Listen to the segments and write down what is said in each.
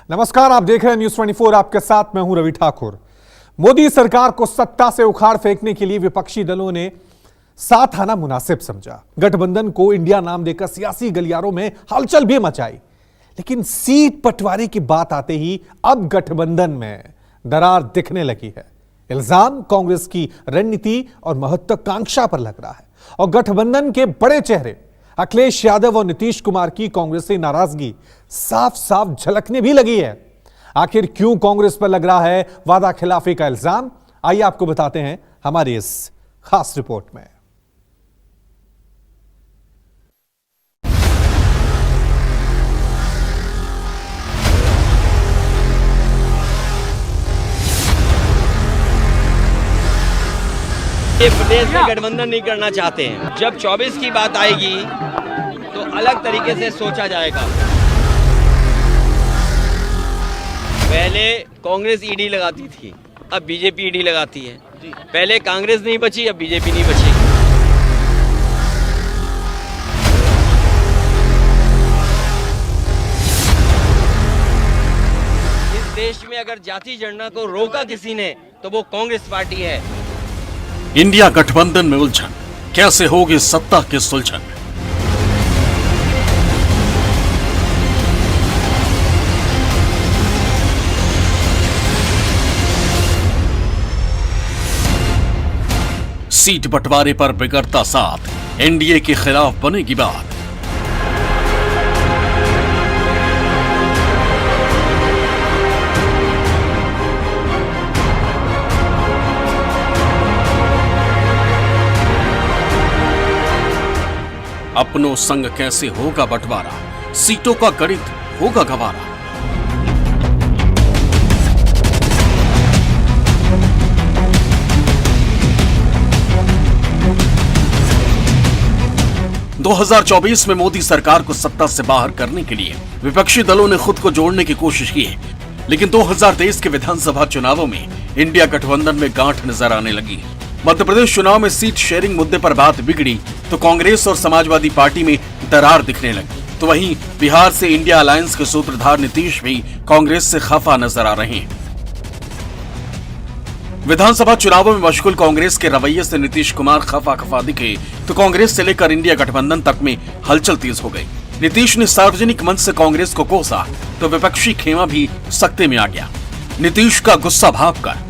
नमस्कार, आप देख रहे हैं न्यूज 24। आपके साथ मैं हूं रवि ठाकुर। मोदी सरकार को सत्ता से उखाड़ फेंकने के लिए विपक्षी दलों ने साथ आना मुनासिब समझा। गठबंधन को इंडिया नाम देकर सियासी गलियारों में हलचल भी मचाई, लेकिन सीट बंटवारे की बात आते ही अब गठबंधन में दरार दिखने लगी है। इल्जाम कांग्रेस की रणनीति और महत्वाकांक्षा पर लग रहा है और गठबंधन के बड़े चेहरे अखिलेश यादव और नीतीश कुमार की कांग्रेस से नाराजगी साफ साफ झलकने भी लगी है। आखिर क्यों कांग्रेस पर लग रहा है वादा खिलाफी का इल्जाम, आइए आपको बताते हैं हमारी इस खास रिपोर्ट में। ये प्रदेश में गठबंधन नहीं करना चाहते हैं। जब 24 की बात आएगी तो अलग तरीके से सोचा जाएगा। पहले कांग्रेस ईडी लगाती थी, अब बीजेपी ईडी लगाती है। पहले कांग्रेस नहीं बची, अब बीजेपी नहीं बची। इस देश में अगर जाति जनगणना को रोका किसी ने तो वो कांग्रेस पार्टी है। इंडिया गठबंधन में उलझन, कैसे होगी सत्ता की सुलझन। सीट बंटवारे पर बिगड़ता साथ, एनडीए के खिलाफ बनेगी बात। अपनों संग कैसे होगा बंटवारा, सीटों का गणित होगा गंवारा। दो 2024 में मोदी सरकार को सत्ता से बाहर करने के लिए विपक्षी दलों ने खुद को जोड़ने की कोशिश की है, लेकिन 2023 के विधानसभा चुनावों में इंडिया गठबंधन में गांठ नजर आने लगी। मध्य प्रदेश चुनाव में सीट शेयरिंग मुद्दे पर बात बिगड़ी तो कांग्रेस और समाजवादी पार्टी में दरार दिखने लगी। तो वहीं बिहार से इंडिया अलायंस के सूत्रधार नीतीश भी कांग्रेस से खफा नजर आ रहे हैं। विधानसभा चुनावों में मशगूल कांग्रेस के रवैये से नीतीश कुमार खफा दिखे तो कांग्रेस से लेकर इंडिया गठबंधन तक में हलचल तेज हो गई। नीतीश ने सार्वजनिक मंच से कांग्रेस को कोसा तो विपक्षी खेमा भी सख्ते में आ गया। नीतीश का गुस्सा भांपकर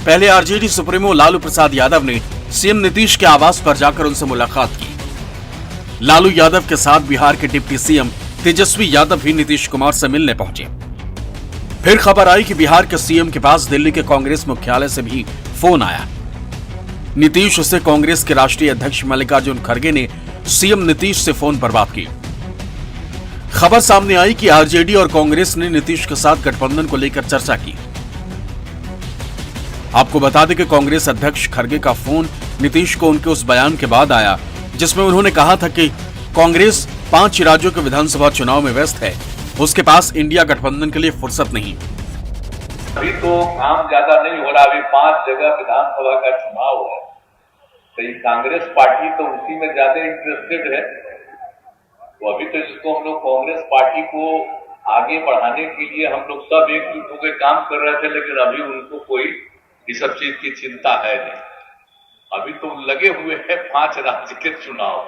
पहले आरजेडी सुप्रीमो लालू प्रसाद यादव ने सीएम नीतीश के आवास पर जाकर उनसे मुलाकात की। लालू यादव के साथ बिहार के डिप्टी सीएम तेजस्वी यादव भी नीतीश कुमार से मिलने पहुंचे। फिर खबर आई कि बिहार के सीएम के पास दिल्ली के कांग्रेस मुख्यालय से भी फोन आया। नीतीश से कांग्रेस के राष्ट्रीय अध्यक्ष मल्लिकार्जुन खड़गे ने सीएम नीतीश से फोन पर बात की। खबर सामने आई कि आरजेडी और कांग्रेस ने नीतीश के साथ गठबंधन को लेकर चर्चा की। आपको बता दें कि कांग्रेस अध्यक्ष खड़गे का फोन नीतीश को उनके उस बयान के बाद आया जिसमें उन्होंने कहा था कि कांग्रेस 5 राज्यों के विधानसभा चुनाव में व्यस्त है, उसके पास इंडिया गठबंधन के लिए फुर्सत नहीं। अभी तो काम ज्यादा नहीं हो रहा, अभी 5 जगह विधानसभा का चुनाव है, तो ये कांग्रेस पार्टी तो उसी में ज्यादा इंटरेस्टेड है। तो अभी तो जिसको हम लोग कांग्रेस पार्टी को आगे बढ़ाने के लिए हम लोग सब एकजुट होकर काम कर रहे थे, लेकिन अभी उनको कोई इस सब चीज की चिंता है नहीं। अभी तो लगे हुए हैं 5 राज्य के चुनाव,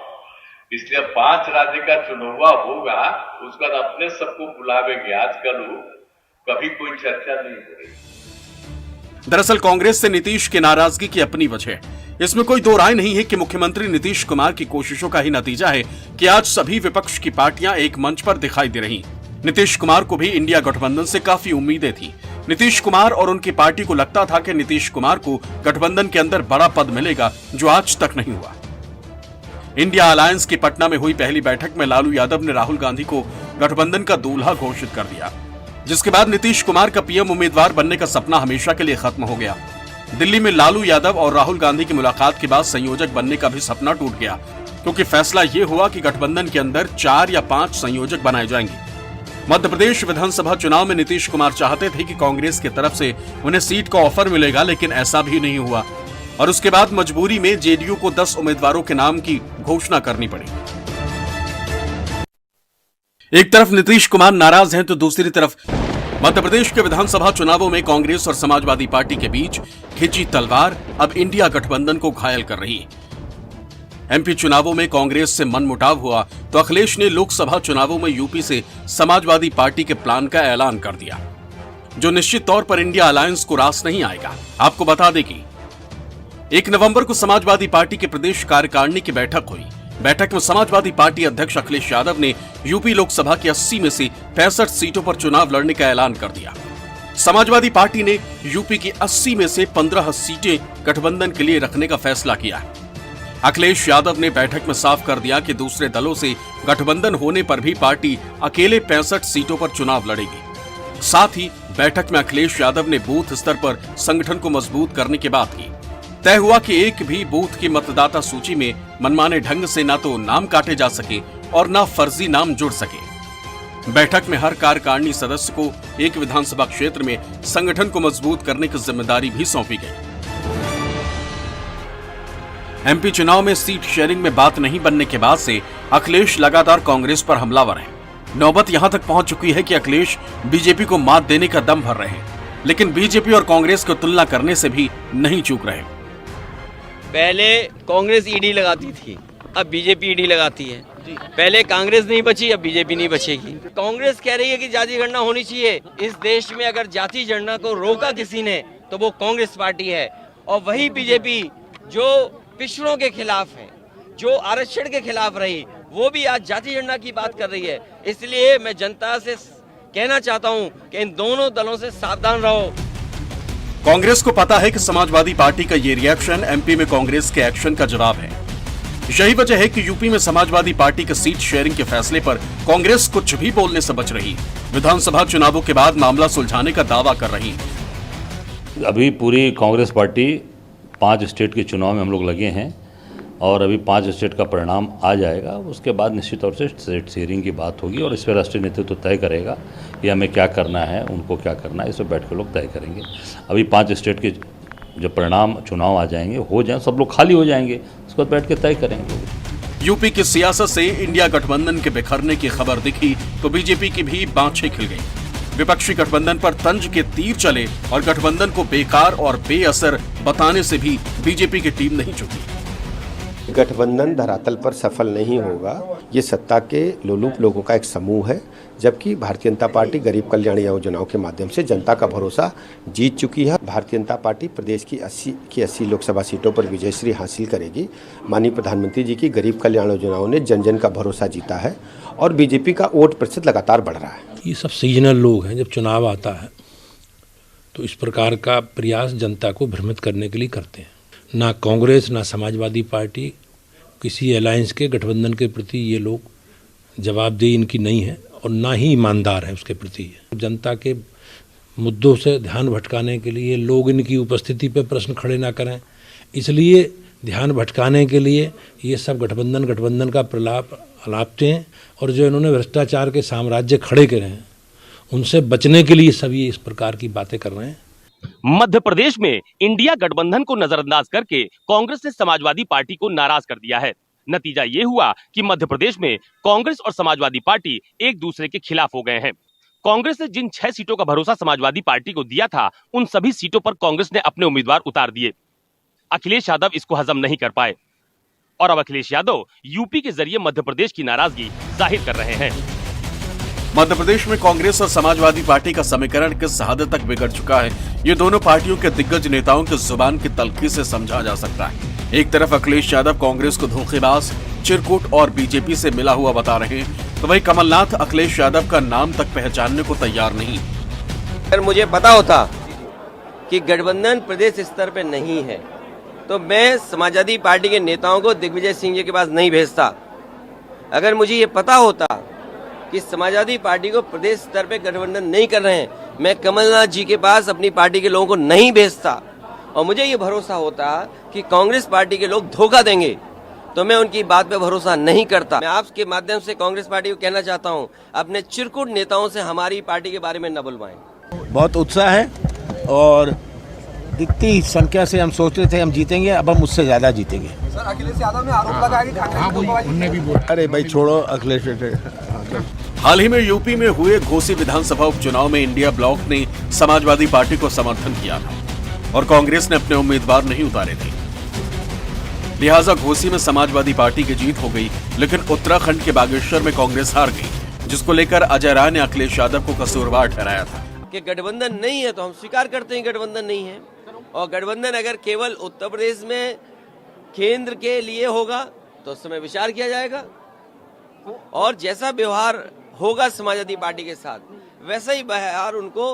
इसलिए 5 राज्य का चुनाव होगा, उसके बाद अपने सबको बुलावेंगे। आजकल कभी कोई चर्चा नहीं हो रही। दरअसल कांग्रेस से नीतीश की नाराजगी की अपनी वजह है। इसमें कोई दो राय नहीं है कि मुख्यमंत्री नीतीश कुमार की कोशिशों का ही नतीजा है कि आज सभी विपक्ष की पार्टियां एक मंच पर दिखाई दे रही। नीतीश कुमार को भी इंडिया गठबंधन से काफी उम्मीदें थी। नीतीश कुमार और उनकी पार्टी को लगता था कि नीतीश कुमार को गठबंधन के अंदर बड़ा पद मिलेगा, जो आज तक नहीं हुआ। इंडिया अलायंस की पटना में हुई पहली बैठक में लालू यादव ने राहुल गांधी को गठबंधन का दूल्हा घोषित कर दिया, जिसके बाद नीतीश कुमार का पीएम उम्मीदवार बनने का सपना हमेशा के लिए खत्म हो गया। दिल्ली में लालू यादव और राहुल गांधी की मुलाकात के बाद संयोजक बनने का भी सपना टूट गया, क्योंकि फैसला यह हुआ कि गठबंधन के अंदर 4 या 5 संयोजक बनाए जाएंगे। मध्य प्रदेश विधानसभा चुनाव में नीतीश कुमार चाहते थे कि कांग्रेस की तरफ से उन्हें सीट का ऑफर मिलेगा, लेकिन ऐसा भी नहीं हुआ और उसके बाद मजबूरी में जेडीयू को 10 उम्मीदवारों के नाम की घोषणा करनी पड़ी। एक तरफ नीतीश कुमार नाराज हैं तो दूसरी तरफ मध्य प्रदेश के विधानसभा चुनावों में कांग्रेस और समाजवादी पार्टी के बीच खिंची तलवार अब इंडिया गठबंधन को घायल कर रही है। एमपी चुनावों में कांग्रेस से मनमुटाव हुआ तो अखिलेश ने लोकसभा चुनावों में यूपी से समाजवादी पार्टी के प्लान का ऐलान कर दिया, जो निश्चित तौर पर इंडिया अलायंस को रास नहीं आएगा। आपको बता दें कि 1 नवंबर को समाजवादी पार्टी के प्रदेश कार्यकारिणी की बैठक हुई। बैठक में समाजवादी पार्टी अध्यक्ष अखिलेश यादव ने यूपी लोकसभा की 80 में से 65 सीटों पर चुनाव लड़ने का ऐलान कर दिया। समाजवादी पार्टी ने यूपी की 80 में से 15 सीटें गठबंधन के लिए रखने का फैसला किया। अखिलेश यादव ने बैठक में साफ कर दिया कि दूसरे दलों से गठबंधन होने पर भी पार्टी अकेले 65 सीटों पर चुनाव लड़ेगी। साथ ही बैठक में अखिलेश यादव ने बूथ स्तर पर संगठन को मजबूत करने की बात की। तय हुआ कि एक भी बूथ की मतदाता सूची में मनमाने ढंग से ना तो नाम काटे जा सके और ना फर्जी नाम जुड़ सके। बैठक में हर कार्यकारिणी सदस्य को एक विधानसभा क्षेत्र में संगठन को मजबूत करने की जिम्मेदारी भी सौंपी गई। एमपी चुनाव में सीट शेयरिंग में बात नहीं बनने के बाद से अखिलेश लगातार कांग्रेस पर हमलावर हैं। नौबत यहां तक पहुंच चुकी है कि अखिलेश बीजेपी को मात देने का दम भर रहे हैं, लेकिन बीजेपी और कांग्रेस को तुलना करने से भी नहीं चूक रहे। पहले कांग्रेस ईडी लगाती थी, अब बीजेपी ईडी लगाती है। पहले कांग्रेस नहीं बची, अब बीजेपी नहीं बचेगी। कांग्रेस कह रही है कि जाति गणना होनी चाहिए। इस देश में अगर जाति गणना को रोका किसी ने तो वो कांग्रेस पार्टी है, और वही बीजेपी जो पिछड़ों के खिलाफ है, जो आरक्षण के खिलाफ रही, वो भी आज जाति गणना की बात कर रही है। इसलिए मैं जनता से कहना चाहता हूं कि इन दोनों दलों से सावधान रहो। कांग्रेस को पता है कि समाजवादी पार्टी का ये रिएक्शन एमपी में कांग्रेस के एक्शन का जवाब है। यही वजह है कि यूपी में समाजवादी पार्टी के सीट शेयरिंग के फैसले पर कांग्रेस कुछ भी बोलने से बच रही। विधानसभा चुनावों के बाद मामला सुलझाने का दावा कर रही। अभी पूरी कांग्रेस पार्टी 5 स्टेट के चुनाव में हम लोग लगे हैं और अभी 5 स्टेट का परिणाम आ जाएगा। उसके बाद निश्चित तौर से स्टेट शेयरिंग की बात होगी और इस पर राष्ट्रीय नेतृत्व तय करेगा कि हमें क्या करना है, उनको क्या करना है, इस पर बैठ के लोग तय करेंगे। अभी 5 स्टेट के जो परिणाम चुनाव आ जाएंगे, हो जाए, सब लोग खाली हो जाएंगे, उसके बाद बैठ के तय करेंगे। यूपी की सियासत से इंडिया गठबंधन के बिखरने की खबर दिखी तो बीजेपी की भी बाँछें खिल गई। विपक्षी गठबंधन पर तंज के तीर चले और गठबंधन को बेकार और बेअसर बताने से भी बीजेपी की टीम नहीं चुकी। गठबंधन धरातल पर सफल नहीं होगा। ये सत्ता के लोलुप लोगों का एक समूह है, जबकि भारतीय जनता पार्टी गरीब कल्याण योजनाओं के माध्यम से जनता का भरोसा जीत चुकी है। भारतीय जनता पार्टी प्रदेश की 80 लोकसभा सीटों पर विजयश्री हासिल करेगी। माननीय प्रधानमंत्री जी की गरीब कल्याण योजनाओं ने जन जन का भरोसा जीता है और बीजेपी का वोट प्रतिशत लगातार बढ़ रहा है। ये सब सीजनल लोग हैं। जब चुनाव आता है तो इस प्रकार का प्रयास जनता को भ्रमित करने के लिए करते हैं। ना कांग्रेस ना समाजवादी पार्टी किसी अलायंस के गठबंधन के प्रति ये लोग जवाबदेही इनकी नहीं है और ना ही ईमानदार है उसके प्रति। जनता के मुद्दों से ध्यान भटकाने के लिए लोग इनकी उपस्थिति पर प्रश्न खड़े ना करें, इसलिए ध्यान भटकाने के लिए ये सब गठबंधन का प्रलाप अलापते हैं। और जो इन्होंने भ्रष्टाचार के साम्राज्य खड़े करे हैं, उनसे बचने के लिए सभी इस प्रकार की बातें कर रहे हैं। मध्य प्रदेश में इंडिया गठबंधन को नजरअंदाज करके कांग्रेस ने समाजवादी पार्टी को नाराज कर दिया है। नतीजा ये हुआ कि मध्य प्रदेश में कांग्रेस और समाजवादी पार्टी एक दूसरे के खिलाफ हो गए हैं। कांग्रेस ने जिन 6 सीटों का भरोसा समाजवादी पार्टी को दिया था, उन सभी सीटों पर कांग्रेस ने अपने उम्मीदवार उतार दिए। अखिलेश यादव इसको हजम नहीं कर पाए और अब अखिलेश यादव यूपी के जरिए मध्य प्रदेश की नाराजगी जाहिर कर रहे हैं। मध्य प्रदेश में कांग्रेस और समाजवादी पार्टी का समीकरण किस हद तक बिगड़ चुका है, ये दोनों पार्टियों के दिग्गज नेताओं की जुबान की तलखी से समझा जा सकता है। एक तरफ अखिलेश यादव कांग्रेस को धोखेबाज, चिरकुट और बीजेपी से मिला हुआ बता रहे हैं, तो वहीं कमलनाथ अखिलेश यादव का नाम तक पहचानने को तैयार नहीं। अगर मुझे पता होता कि गठबंधन प्रदेश स्तर पे नहीं है तो मैं समाजवादी पार्टी के नेताओं को दिग्विजय सिंह जी के पास नहीं भेजता। अगर मुझे ये पता होता कि समाजवादी पार्टी को प्रदेश स्तर पे गठबंधन नहीं कर रहे हैं, मैं कमलनाथ जी के पास अपनी पार्टी के लोगों को नहीं भेजता। और मुझे ये भरोसा होता कि कांग्रेस पार्टी के लोग धोखा देंगे तो मैं उनकी बात पे भरोसा नहीं करता। मैं आपके माध्यम से कांग्रेस पार्टी को कहना चाहता हूँ, अपने चिरकुट नेताओं से हमारी पार्टी के बारे में न बुलवाएं। बहुत उत्साह है और दिखती संख्या से हम सोचते थे हम जीतेंगे, अब हम उससे ज्यादा जीतेंगे। सर, अखिलेश यादव ने आरोप लगाया कि कांग्रेस अरे भाई छोड़ो अखिलेश। हाल ही में यूपी में हुए घोसी विधानसभा उपचुनाव में इंडिया ब्लॉक ने समाजवादी पार्टी को समर्थन किया था और कांग्रेस ने अपने उम्मीदवार नहीं उतारे थे। लिहाजा घोसी में समाजवादी पार्टी की जीत हो गई, लेकिन उत्तराखंड के बागेश्वर में कांग्रेस हार गई, जिसको लेकर अजय राय ने अखिलेश यादव को कसूरवार ठहराया था कि गठबंधन नहीं है तो हम स्वीकार करते हैं गठबंधन नहीं है, और गठबंधन अगर केवल उत्तर प्रदेश में केंद्र के लिए होगा तो उस समय विचार किया जाएगा, और जैसा व्यवहार होगा समाजवादी पार्टी के साथ वैसा ही व्यवहार उनको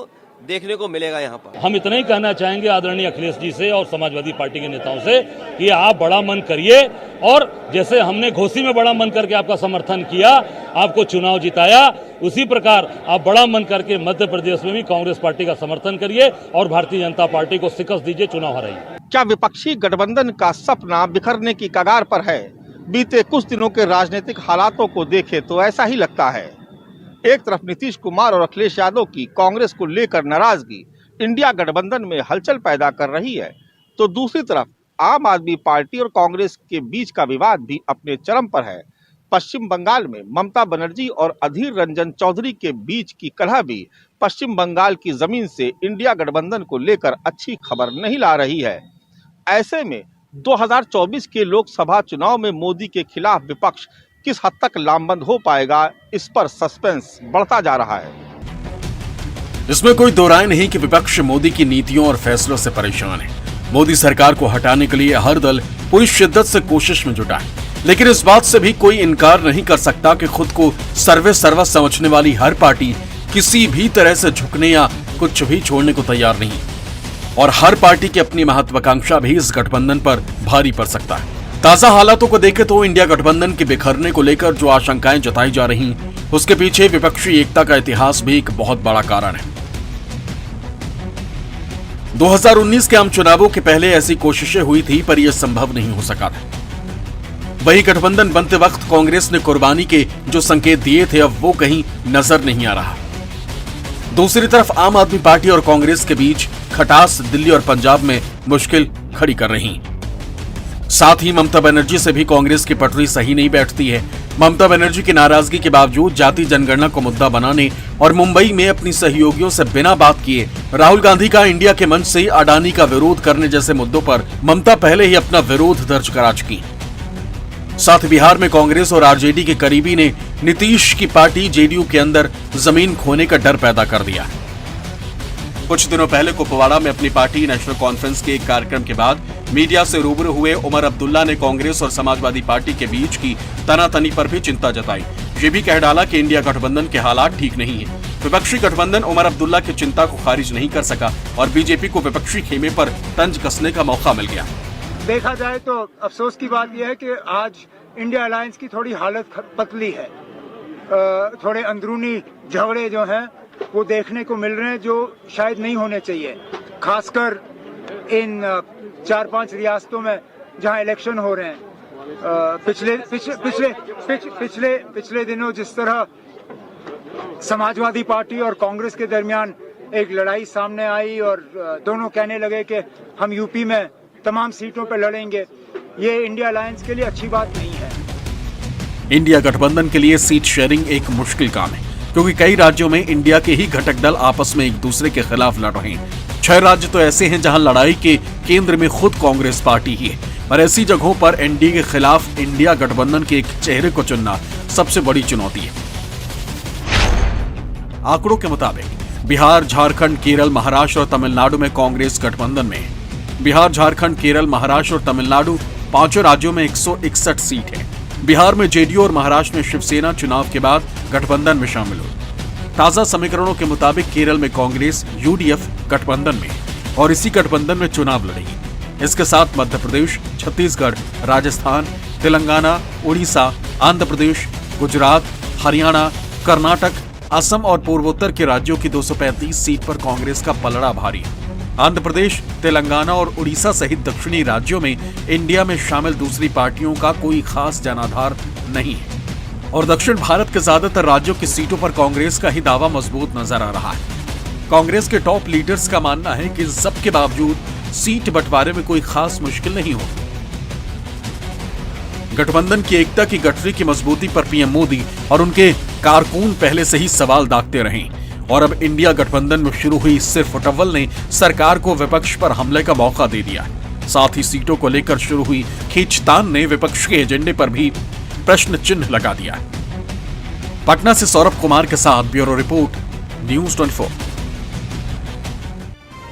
देखने को मिलेगा। यहाँ पर हम इतना ही कहना चाहेंगे आदरणीय अखिलेश जी से और समाजवादी पार्टी के नेताओं से कि आप बड़ा मन करिए, और जैसे हमने घोसी में बड़ा मन करके आपका समर्थन किया, आपको चुनाव जिताया, उसी प्रकार आप बड़ा मन करके मध्य प्रदेश में भी कांग्रेस पार्टी का समर्थन करिए और भारतीय जनता पार्टी को शिकस्त दीजिए, चुनाव हराइए। क्या विपक्षी गठबंधन का सपना बिखरने की कगार पर है? बीते कुछ दिनों के राजनीतिक हालातों को देखे तो ऐसा ही लगता है। एक तरफ नीतीश कुमार और अखिलेश यादव की कांग्रेस को लेकर नाराजगी इंडिया गठबंधन में हलचल पैदा कर रही है, तो दूसरी तरफ आम आदमी पार्टी और कांग्रेस के बीच का विवाद भी अपने चरम पर है। पश्चिम बंगाल में ममता बनर्जी और अधीर रंजन चौधरी के बीच की कलह भी पश्चिम बंगाल की जमीन से इंडिया गठबंधन को लेकर अच्छी खबर नहीं ला रही है। ऐसे में 2024 के लोकसभा चुनाव में मोदी के खिलाफ विपक्ष किस हद तक लामबंद हो पाएगा, इस पर सस्पेंस बढ़ता जा रहा है। इसमें कोई दो राय नहीं कि विपक्ष मोदी की नीतियों और फैसलों से परेशान है। मोदी सरकार को हटाने के लिए हर दल पूरी शिद्दत से कोशिश में जुटा है, लेकिन इस बात से भी कोई इनकार नहीं कर सकता कि खुद को सर्वे सर्वा समझने वाली हर पार्टी किसी भी तरह से झुकने या कुछ भी छोड़ने को तैयार नहीं, और हर पार्टी की अपनी महत्वाकांक्षा भी इस गठबंधन पर भारी पड़ सकता है। ताजा हालातों को देखें तो इंडिया गठबंधन के बिखरने को लेकर जो आशंकाएं जताई जा रही, उसके पीछे विपक्षी एकता का इतिहास भी एक बहुत बड़ा कारण है। 2019 के आम चुनावों के पहले ऐसी कोशिशें हुई थी, पर यह संभव नहीं हो सका था। वही गठबंधन बनते वक्त कांग्रेस ने कुर्बानी के जो संकेत दिए थे, अब वो कहीं नजर नहीं आ रहा। दूसरी तरफ आम आदमी पार्टी और कांग्रेस के बीच खटास दिल्ली और पंजाब में मुश्किल खड़ी कर रही। साथ ही ममता बनर्जी से भी कांग्रेस की पटरी सही नहीं बैठती है। ममता बनर्जी की नाराजगी के बावजूद जाति जनगणना को मुद्दा बनाने और मुंबई में अपनी सहयोगियों से बिना बात किए राहुल गांधी का इंडिया के मंच से अडानी का विरोध करने जैसे मुद्दों पर ममता पहले ही अपना विरोध दर्ज करा चुकी। साथ ही बिहार में कांग्रेस और आरजेडी के करीबी ने नीतीश की पार्टी जेडीयू के अंदर जमीन खोने का डर पैदा कर दिया। कुछ दिनों पहले कुपवाड़ा में अपनी पार्टी नेशनल कॉन्फ्रेंस के एक कार्यक्रम के बाद मीडिया से रूबरू हुए उमर अब्दुल्ला ने कांग्रेस और समाजवादी पार्टी के बीच की तनातनी पर भी चिंता जताई। ये भी कह डाला कि इंडिया गठबंधन के हालात ठीक नहीं है। विपक्षी गठबंधन उमर अब्दुल्ला की चिंता को खारिज नहीं कर सका और बीजेपी को विपक्षी खेमे पर तंज कसने का मौका मिल गया। देखा जाए तो अफसोस की बात यह है कि आज इंडिया अलायंस की थोड़ी हालत पतली है। थोड़े अंदरूनी झगड़े जो हैं वो देखने को मिल रहे हैं, जो शायद नहीं होने चाहिए, खासकर इन 4-5 रियासतों में जहां इलेक्शन हो रहे हैं। पिछले दिनों जिस तरह समाजवादी पार्टी और कांग्रेस के दरमियान एक लड़ाई सामने आई और दोनों कहने लगे कि हम यूपी में तमाम सीटों पर लड़ेंगे, ये इंडिया अलायंस के लिए अच्छी बात नहीं है। इंडिया गठबंधन के लिए सीट शेयरिंग एक मुश्किल काम है, क्योंकि कई राज्यों में इंडिया के ही घटक दल आपस में एक दूसरे के खिलाफ लड़ रहे हैं। 6 राज्य तो ऐसे हैं जहां लड़ाई के केंद्र में खुद कांग्रेस पार्टी ही है, और ऐसी जगहों पर एनडीए के खिलाफ इंडिया गठबंधन के एक चेहरे को चुनना सबसे बड़ी चुनौती है। आंकड़ों के मुताबिक बिहार, झारखंड, केरल, महाराष्ट्र और तमिलनाडु में कांग्रेस गठबंधन में है। बिहार, झारखंड, केरल, महाराष्ट्र और तमिलनाडु 5 राज्यों में 161 सीट है। बिहार में जेडीयू और महाराष्ट्र में शिवसेना चुनाव के बाद गठबंधन में शामिल हुई। ताजा समीकरणों के मुताबिक केरल में कांग्रेस यूडीएफ गठबंधन में और इसी गठबंधन में चुनाव लड़ेगी। इसके साथ मध्य प्रदेश, छत्तीसगढ़, राजस्थान, तेलंगाना, उड़ीसा, आंध्र प्रदेश, गुजरात, हरियाणा, कर्नाटक, असम और पूर्वोत्तर के राज्यों की 235 सीट पर कांग्रेस का पलड़ा भारी है। आंध्र प्रदेश, तेलंगाना और उड़ीसा सहित दक्षिणी राज्यों में इंडिया में शामिल दूसरी पार्टियों का कोई खास जनाधार नहीं है, और दक्षिण भारत के ज्यादातर राज्यों की सीटों पर कांग्रेस का ही दावा मजबूत नजर आ रहा है। कांग्रेस के टॉप लीडर्स का मानना है कि सब के बावजूद सीट बंटवारे में कोई खास मुश्किल नहीं होगी। गठबंधन की एकता की गठरी की मजबूती पर पीएम मोदी और उनके कारकुन पहले से ही सवाल दागते रहे और अब इंडिया गठबंधन में शुरू हुई सिर्फ फुटअव्वल ने सरकार को विपक्ष पर हमले का मौका दे दिया। साथ ही सीटों को लेकर शुरू हुई खींचतान ने विपक्ष के एजेंडे पर भी प्रश्न चिन्ह लगा दिया। पटना से सौरभ कुमार के साथ ब्यूरो रिपोर्ट, न्यूज़ 24।